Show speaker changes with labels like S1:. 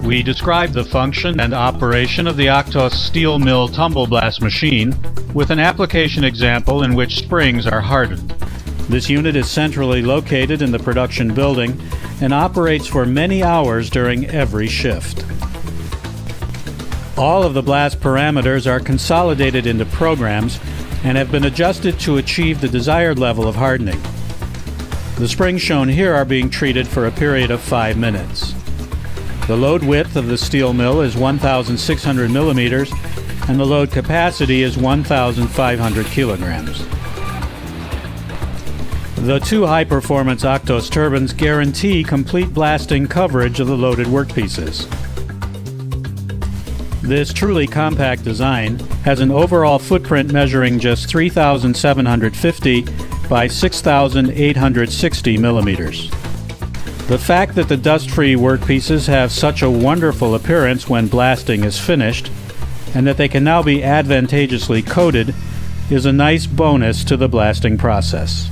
S1: we describe the function and operation of the Agtos Still Mill tumble blast machine with an application example in which springs are hardened. This unit is centrally located in the production building and operates for many hours during every shift. All of the blast parameters are consolidated into programs and have been adjusted to achieve the desired level of hardening. The springs shown here are being treated for a period of 5 minutes. The load width of the steel mill is 1,600 millimeters and the load capacity is 1,500 kilograms. The two high-performance Agtos turbines guarantee complete blasting coverage of the loaded workpieces. This truly compact design has an overall footprint measuring just 3,750 by 6,860 millimeters. The fact that the dust-free workpieces have such a wonderful appearance when blasting is finished, and that they can now be advantageously coated, is a nice bonus to the blasting process.